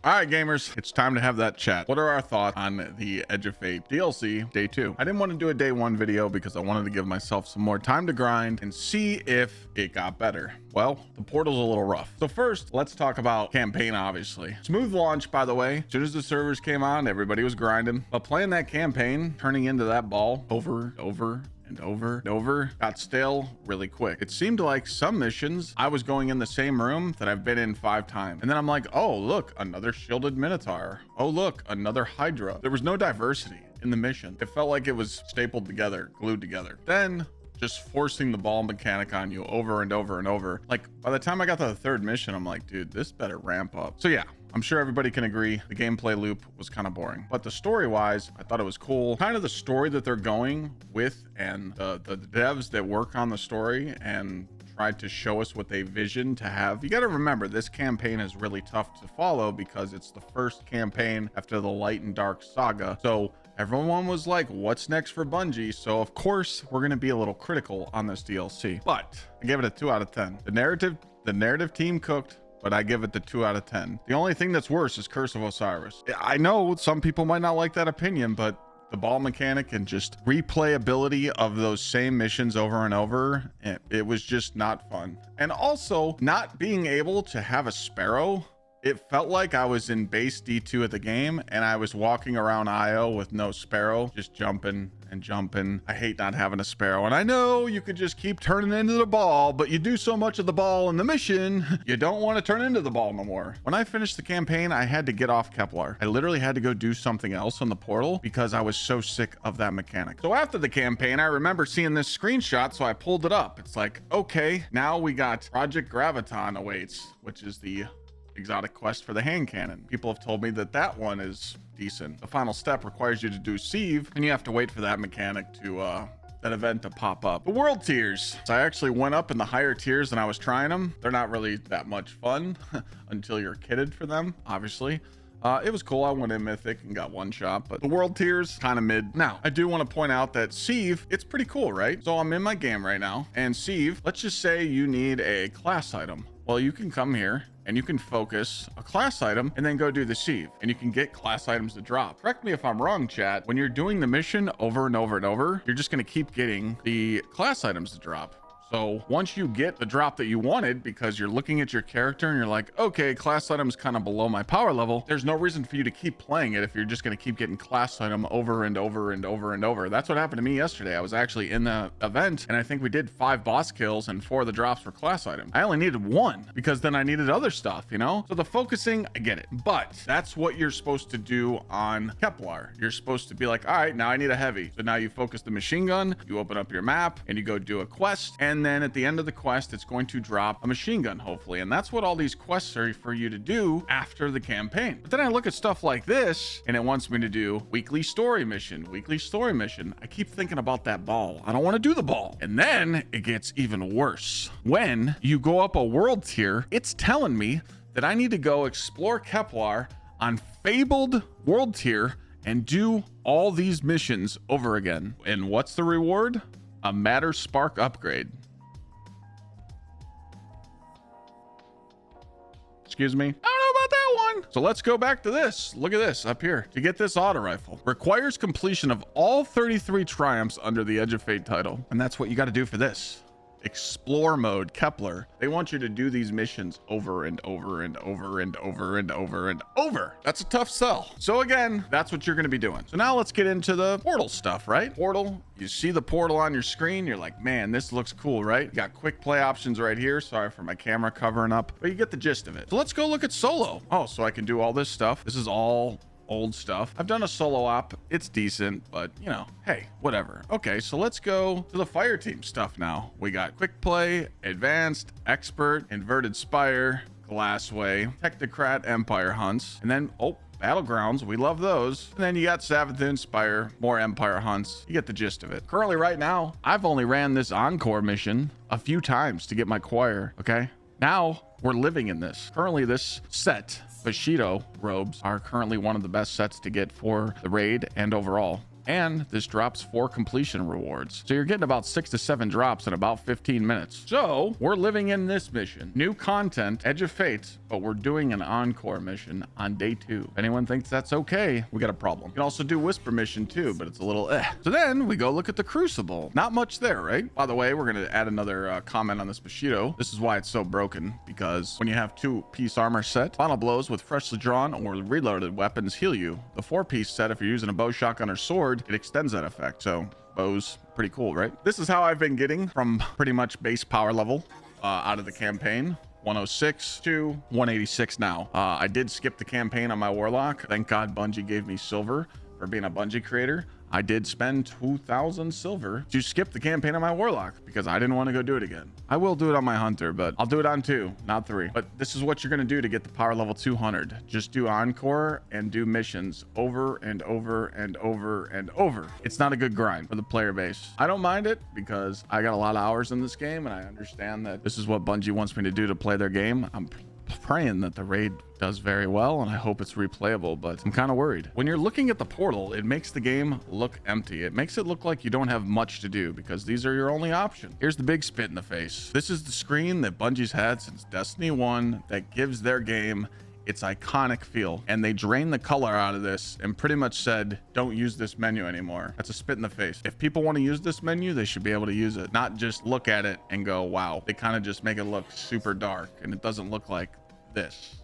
All right, gamers, it's time to have that chat. What are our thoughts on the Edge of Fate DLC day 2? I didn't want to do a day 1 video because I wanted to give myself some more time to grind and see if it got better. Well, the portal's a little rough. So first, let's talk about campaign, obviously. Smooth launch, by the way. As soon as the servers came on, everybody was grinding. But playing that campaign, turning into that ball over and over got stale really quick. It seemed like some missions I was going in the same room that I've been in 5 times, and then I'm like, oh look, another shielded minotaur, oh look, another hydra. There was no diversity in the mission. It felt like it was stapled together, glued together. Then just forcing the ball mechanic on you over and over and over. Like by the time I got to the 3rd mission, I'm like, dude, this better ramp up. So yeah, I'm sure everybody can agree the gameplay loop was kind of boring, but the story wise, I thought it was cool. Kind of the story that they're going with, and the devs that work on the story and tried to show us what they visioned to have. You got to remember, this campaign is really tough to follow because it's the first campaign after the Light and Dark saga. So everyone was like, what's next for Bungie? So of course we're going to be a little critical on this DLC, but I gave it a 2 out of 10. The narrative team cooked, but I give it the 2 out of 10. The only thing that's worse is Curse of Osiris. I know some people might not like that opinion, but the ball mechanic and just replayability of those same missions over and over, it was just not fun. And also not being able to have a sparrow, it felt like I was in base D2 at the game and I was walking around IO with no sparrow, just jumping and jumping. I hate not having a sparrow. And I know you could just keep turning into the ball, but you do so much of the ball in the mission, you don't want to turn into the ball no more. When I finished the campaign, I had to get off Kepler. I literally had to go do something else on the portal because I was so sick of that mechanic. So after the campaign, I remember seeing this screenshot, so I pulled it up. It's like, okay, now we got Project Graviton awaits, which is the exotic quest for the hand cannon. People have told me that that one is decent. The final step requires you to do sieve, and you have to wait for that mechanic to that event to pop up. The world tiers, so I actually went up in the higher tiers and I was trying them. They're not really that much fun until you're kitted for them, obviously. It was cool. I went in mythic and got 1 shot, but the world tiers kind of mid. Now I do want to point out that sieve, it's pretty cool, right? So I'm in my game right now, and sieve, let's just say you need a class item. Well, you can come here and you can focus a class item and then go do the sieve, and you can get class items to drop. Correct me if I'm wrong, chat. When you're doing the mission over and over and over, you're just going to keep getting the class items to drop. So once you get the drop that you wanted, because you're looking at your character and you're like, okay, class item's kind of below my power level, there's no reason for you to keep playing it if you're just going to keep getting class item over and over and over and over. That's what happened to me yesterday. I was actually in the event and I think we did 5 boss kills and 4 of the drops were class items. I only needed 1 because then I needed other stuff, you know? So the focusing, I get it, but that's what you're supposed to do on Kepler. You're supposed to be like, all right, now I need a heavy. So now you focus the machine gun, you open up your map and you go do a quest, and then at the end of the quest it's going to drop a machine gun, hopefully. And that's what all these quests are for you to do after the campaign. But then I look at stuff like this and it wants me to do weekly story mission. I keep thinking about that ball. I don't want to do the ball. And then it gets even worse. When you go up a world tier, it's telling me that I need to go explore Kepler on fabled world tier and do all these missions over again. And what's the reward? A Matter Spark upgrade. Excuse me. I don't know about that one. So let's go back to this. Look at this up here. To get this auto rifle, requires completion of all 33 triumphs under the Edge of Fate title. And that's what you got to do for this. Explore mode, Kepler. They want you to do these missions over and over and over and over and over and over. That's a tough sell. So again, that's what you're going to be doing. So now let's get into the portal stuff, right? Portal, you see the portal on your screen. You're like, man, this looks cool, right? You got quick play options right here. Sorry for my camera covering up, but you get the gist of it. So let's go look at solo. Oh, so I can do all this stuff. This is all old stuff. I've done a solo op. It's decent, but you know, hey, whatever. Okay, so let's go to the fire team stuff now. We got quick play, advanced, expert, inverted spire, glassway, technocrat, empire hunts, and then battlegrounds. We love those. And then you got Savathun, Spire, more empire hunts. You get the gist of it. Currently right now, I've only ran this encore mission a few times to get my choir. Okay, now we're living in this. Currently this set, Bushido robes, are currently one of the best sets to get for the raid and overall. And this drops 4 completion rewards. So you're getting about 6 to 7 drops in about 15 minutes. So we're living in this mission. New content, Edge of Fate, but we're doing an encore mission on day 2. If anyone thinks that's okay, we got a problem. You can also do whisper mission too, but it's a little So then we go look at the Crucible. Not much there, right? By the way, we're going to add another comment on this Bushido. This is why it's so broken, because when you have 2-piece armor set, final blows with freshly drawn or reloaded weapons heal you. The 4-piece set, if you're using a bow, shotgun, or sword, it extends that effect. So bows, pretty cool, right? This is how I've been getting from pretty much base power level out of the campaign. 106 to 186 now. I did skip the campaign on my Warlock. Thank God Bungie gave me silver for being a Bungie creator. I did spend 2,000 silver to skip the campaign on my Warlock because I didn't want to go do it again. I will do it on my Hunter, but I'll do it on 2, not 3. But this is what you're going to do to get the power level 200. Just do Encore and do missions over and over and over and over. It's not a good grind for the player base. I don't mind it because I got a lot of hours in this game and I understand that this is what Bungie wants me to do to play their game. I'm praying that the raid does very well and I hope it's replayable, but I'm kind of worried. When you're looking at the portal, it makes the game look empty. It makes it look like you don't have much to do because these are your only options. Here's the big spit in the face. This is the screen that Bungie's had since Destiny 1 that gives their game its iconic feel, and they drained the color out of this and pretty much said, don't use this menu anymore. That's a spit in the face. If people want to use this menu, they should be able to use it, not just look at it and go, wow. They kind of just make it look super dark and it doesn't look like this.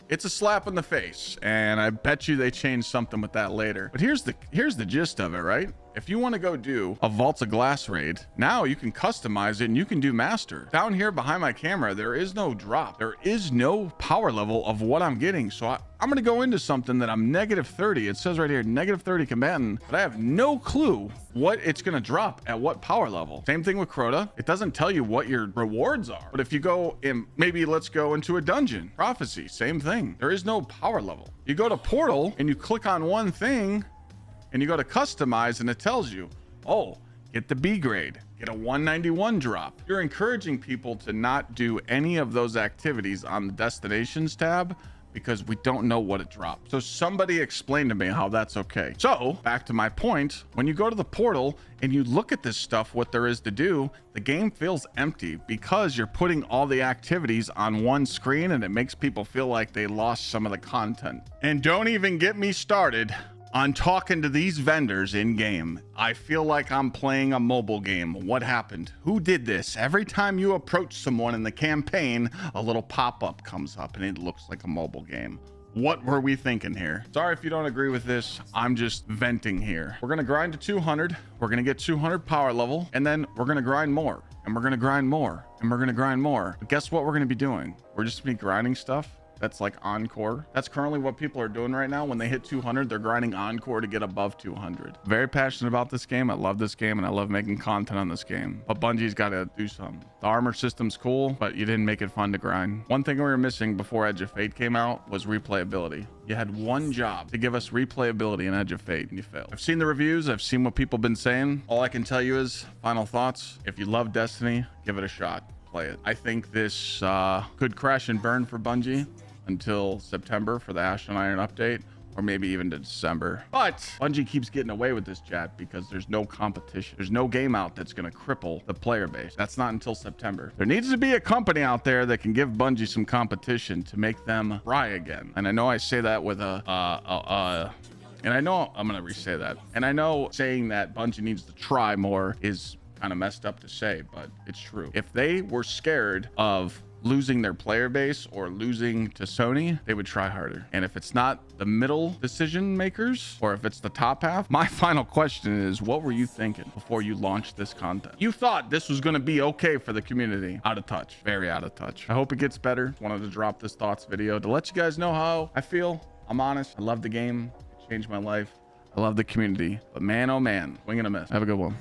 It's a slap in the face, and I bet you they changed something with that later. But here's the gist of it, right? If you want to go do a Vaults of Glass raid, now you can customize it and you can do master. Down here behind my camera, there is no drop. There is no power level of what I'm getting. So I'm going to go into something that I'm -30. It says right here, -30 combatant, but I have no clue what it's going to drop at what power level. Same thing with Crota. It doesn't tell you what your rewards are. But if you go in, maybe let's go into a dungeon. Prophecy, same thing. There is no power level. You go to Portal and you click on one thing, and you go to customize and it tells you, oh, get the B grade, get a 191 drop. You're encouraging people to not do any of those activities on the destinations tab because we don't know what it drops. So somebody explain to me how that's okay. So back to my point, when you go to the portal and you look at this stuff, what there is to do, the game feels empty because you're putting all the activities on one screen and it makes people feel like they lost some of the content. And don't even get me started on talking to these vendors in game. I feel like I'm playing a mobile game. What happened? Who did this? Every time you approach someone in the campaign, a little pop-up comes up and it looks like a mobile game. What were we thinking here? Sorry if you don't agree with this. I'm just venting here. We're gonna grind to 200. We're gonna get 200 power level, and then we're gonna grind more, and we're gonna grind more, and we're gonna grind more. But guess what we're gonna be doing? We're just gonna be grinding stuff that's like Encore. That's currently what people are doing right now. When they hit 200, they're grinding Encore to get above 200. Very passionate about this game. I love this game and I love making content on this game. But Bungie's got to do something. The armor system's cool, but you didn't make it fun to grind. One thing we were missing before Edge of Fate came out was replayability. You had one job to give us replayability in Edge of Fate and you failed. I've seen the reviews. I've seen what people have been saying. All I can tell you is final thoughts. If you love Destiny, give it a shot. Play it. I think this could crash and burn for Bungie until September for the Ash and Iron update, or maybe even to December. But Bungie keeps getting away with this, chat, because there's no competition. There's no game out that's going to cripple the player base. That's not until September. There needs to be a company out there that can give Bungie some competition to make them try again. And I know I say that with and I know I'm going to re-say that. And I know saying that Bungie needs to try more is kind of messed up to say, but it's true. If they were scared of losing their player base or losing to Sony, they would try harder. And if it's not the middle decision makers, or if it's the top half, my final question is, what were you thinking before you launched this content? You thought this was going to be okay for the community. Out of touch, very out of touch. I hope it gets better. Wanted to drop this thoughts video to let you guys know how I feel. I'm honest. I love the game. It changed my life. I love the community, but man, oh man, swing and a miss. Have a good one.